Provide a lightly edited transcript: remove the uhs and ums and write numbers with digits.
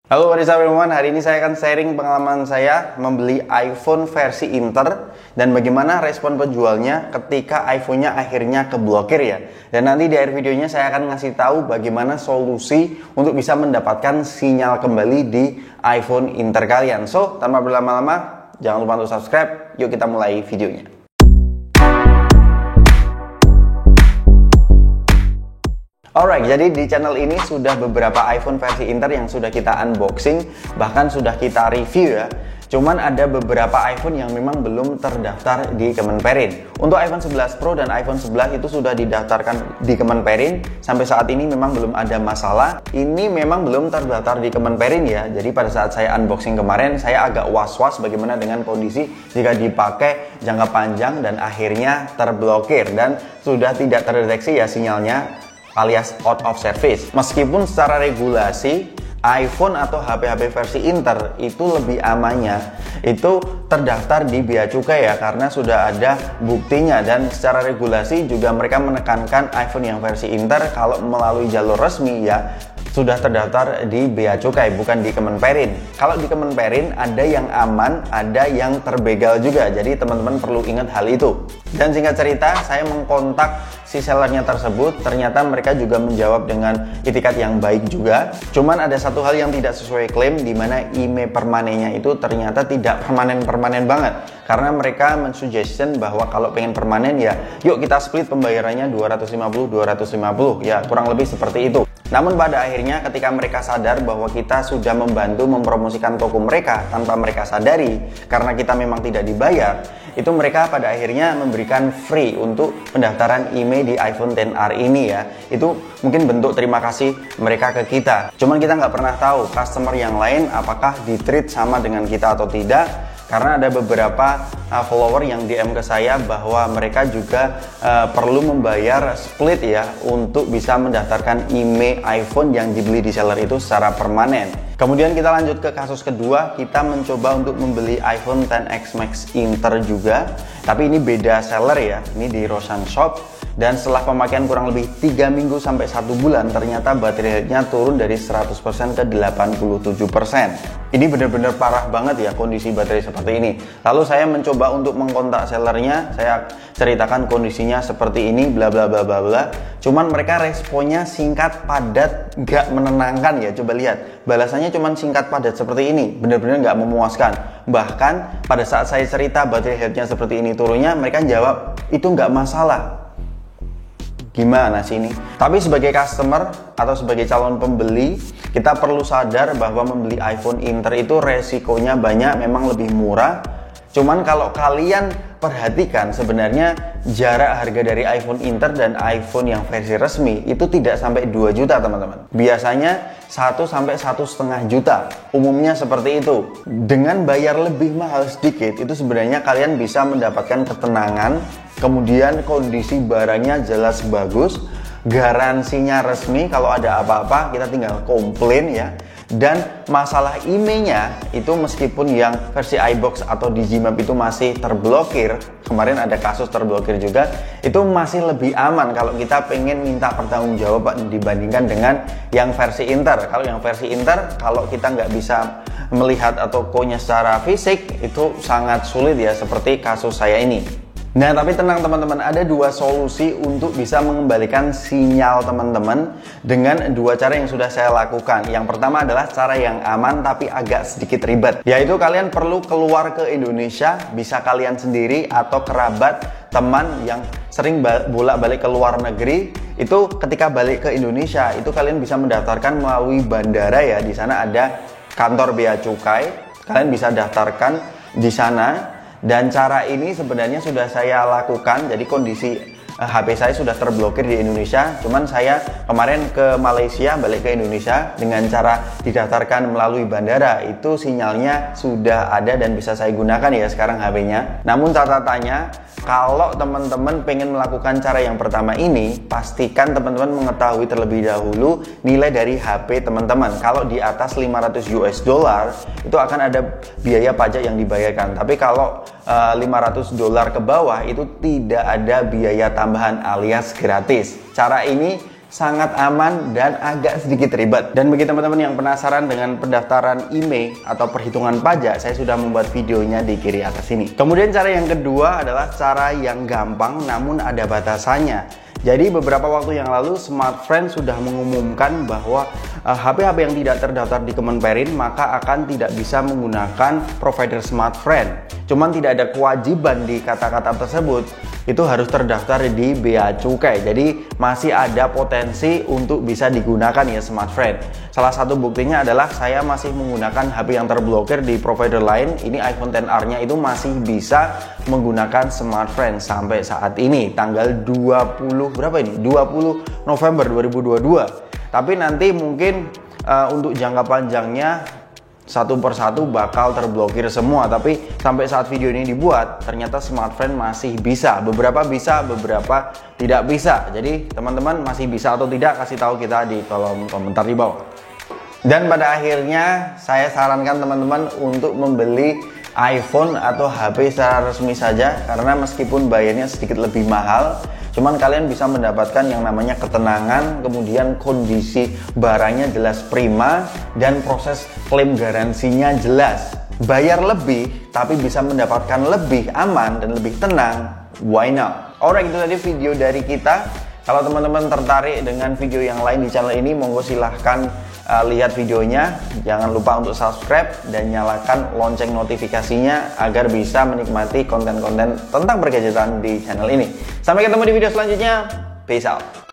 Halo, what is up everyone? Hari ini saya akan sharing pengalaman saya membeli iPhone versi Inter dan bagaimana respon penjualnya ketika iPhone-nya akhirnya keblokir ya. Dan nanti di akhir videonya saya akan ngasih tahu bagaimana solusi untuk bisa mendapatkan sinyal kembali di iPhone Inter kalian. So, tanpa berlama-lama, jangan lupa untuk subscribe. Yuk kita mulai videonya. Alright, jadi di channel ini sudah beberapa iPhone versi Inter yang sudah kita unboxing, bahkan sudah kita review ya. Cuman ada beberapa iPhone yang memang belum terdaftar di Kemenperin. Untuk iPhone 11 Pro dan iPhone 11 itu sudah didaftarkan di Kemenperin. Sampai saat ini memang belum ada masalah. Ini memang belum terdaftar di Kemenperin ya. Jadi pada saat saya unboxing kemarin, saya agak was-was bagaimana dengan kondisi jika dipakai jangka panjang dan akhirnya terblokir dan sudah tidak terdeteksi ya sinyalnya, alias out of service. Meskipun secara regulasi iPhone atau HP-HP versi Inter itu lebih amannya itu terdaftar di Bea Cukai ya, karena sudah ada buktinya, dan secara regulasi juga mereka menekankan iPhone yang versi Inter kalau melalui jalur resmi ya sudah terdaftar di Bea Cukai, bukan di Kemenperin. Kalau di Kemenperin ada yang aman, ada yang terbegal juga. Jadi teman-teman perlu ingat hal itu. Dan singkat cerita, saya mengkontak si sellernya tersebut. Ternyata mereka juga menjawab dengan itikat yang baik juga. Cuman ada satu hal yang tidak sesuai klaim, di mana IMEI permanennya itu ternyata tidak permanen-permanen banget. Karena mereka mensuggestion bahwa kalau pengen permanen ya, yuk kita split pembayarannya 250-250. Ya, kurang lebih seperti itu. Namun pada akhirnya ketika mereka sadar bahwa kita sudah membantu mempromosikan toko mereka tanpa mereka sadari karena kita memang tidak dibayar, itu mereka pada akhirnya memberikan free untuk pendaftaran IMEI di iPhone XR ini ya. Itu mungkin bentuk terima kasih mereka ke kita. Cuman kita nggak pernah tahu customer yang lain apakah di-treat sama dengan kita atau tidak. Karena ada beberapa follower yang DM ke saya bahwa mereka juga perlu membayar split ya untuk bisa mendaftarkan IMEI iPhone yang dibeli di seller itu secara permanen. Kemudian kita lanjut ke kasus kedua, kita mencoba untuk membeli iPhone XS Max Inter juga, tapi ini beda seller ya, ini di Rosan Shop. Dan setelah pemakaian kurang lebih 3 minggu sampai 1 bulan, ternyata baterai health-nya turun dari 100% ke 87%. Ini benar-benar parah banget ya kondisi baterai seperti ini. Lalu saya mencoba untuk mengkontak sellernya, saya ceritakan kondisinya seperti ini, bla bla bla bla bla. Cuman mereka responnya singkat, padat, gak menenangkan ya. Coba lihat, balasannya cuman singkat, padat seperti ini, benar-benar gak memuaskan. Bahkan pada saat saya cerita baterai health-nya seperti ini turunnya, mereka jawab itu gak masalah. Gimana sih ini? Tapi sebagai customer atau sebagai calon pembeli, kita perlu sadar bahwa membeli iPhone Inter itu resikonya banyak, memang lebih murah. Cuman kalau kalian perhatikan sebenarnya jarak harga dari iPhone Inter dan iPhone yang versi resmi itu tidak sampai 2 juta teman-teman. Biasanya 1 sampai 1,5 juta. Umumnya seperti itu. Dengan bayar lebih mahal sedikit itu sebenarnya kalian bisa mendapatkan ketenangan, kemudian kondisi barangnya jelas bagus, garansinya resmi, kalau ada apa-apa kita tinggal komplain ya. Dan masalah IMEI-nya itu meskipun yang versi iBox atau Digimap itu masih terblokir, kemarin ada kasus terblokir juga, itu masih lebih aman kalau kita pengen minta pertanggungjawaban dibandingkan dengan yang versi Inter. Kalau yang versi Inter, kalau kita nggak bisa melihat tokonya secara fisik, itu sangat sulit ya, seperti kasus saya ini. Nah, tapi tenang teman-teman, ada 2 solusi untuk bisa mengembalikan sinyal teman-teman dengan 2 cara yang sudah saya lakukan. Yang pertama adalah cara yang aman tapi agak sedikit ribet, yaitu kalian perlu keluar ke Indonesia, bisa kalian sendiri atau kerabat, teman yang sering bolak-balik ke luar negeri. Itu ketika balik ke Indonesia, itu kalian bisa mendaftarkan melalui bandara ya. Di sana ada kantor Bea Cukai, kalian bisa daftarkan di sana. Dan cara ini sebenarnya sudah saya lakukan, jadi kondisi HP saya sudah terblokir di Indonesia. Cuman saya kemarin ke Malaysia, balik ke Indonesia dengan cara didaftarkan melalui bandara. Itu sinyalnya sudah ada dan bisa saya gunakan ya sekarang HP-nya. Namun catatannya, kalau teman-teman pengen melakukan cara yang pertama ini, pastikan teman-teman mengetahui terlebih dahulu nilai dari HP teman-teman. Kalau di atas 500 US dollar itu akan ada biaya pajak yang dibayarkan. Tapi kalau 500 dolar ke bawah itu tidak ada biaya tambahan alias gratis. Cara ini sangat aman dan agak sedikit ribet. Dan bagi teman-teman yang penasaran dengan pendaftaran IMEI atau perhitungan pajak, saya sudah membuat videonya di kiri atas ini. Kemudian cara yang kedua adalah cara yang gampang namun ada batasannya. Jadi beberapa waktu yang lalu Smartfren sudah mengumumkan bahwa HP-HP yang tidak terdaftar di Kemenperin maka akan tidak bisa menggunakan provider Smartfren. Cuman tidak ada kewajiban di kata-kata tersebut itu harus terdaftar di Bea Cukai. Jadi masih ada potensi untuk bisa digunakan ya Smartfren. Salah satu buktinya adalah saya masih menggunakan HP yang terblokir di provider lain. Ini iPhone XR-nya itu masih bisa menggunakan Smartfren sampai saat ini tanggal 20 November 2022. Tapi nanti mungkin untuk jangka panjangnya satu persatu bakal terblokir semua, tapi sampai saat video ini dibuat ternyata Smartfren masih bisa, beberapa tidak bisa. Jadi teman-teman masih bisa atau tidak, kasih tahu kita di kolom komentar di bawah. Dan pada akhirnya saya sarankan teman-teman untuk membeli iPhone atau HP secara resmi saja, karena meskipun bayarnya sedikit lebih mahal, cuman kalian bisa mendapatkan yang namanya ketenangan, kemudian kondisi barangnya jelas prima, dan proses klaim garansinya jelas. Bayar lebih, tapi bisa mendapatkan lebih aman dan lebih tenang, why not? Alright, itu tadi video dari kita. Kalau teman-teman tertarik dengan video yang lain di channel ini, monggo silahkan lihat videonya. Jangan lupa untuk subscribe dan nyalakan lonceng notifikasinya agar bisa menikmati konten-konten tentang pergadgetan di channel ini. Sampai ketemu di video selanjutnya. Peace out.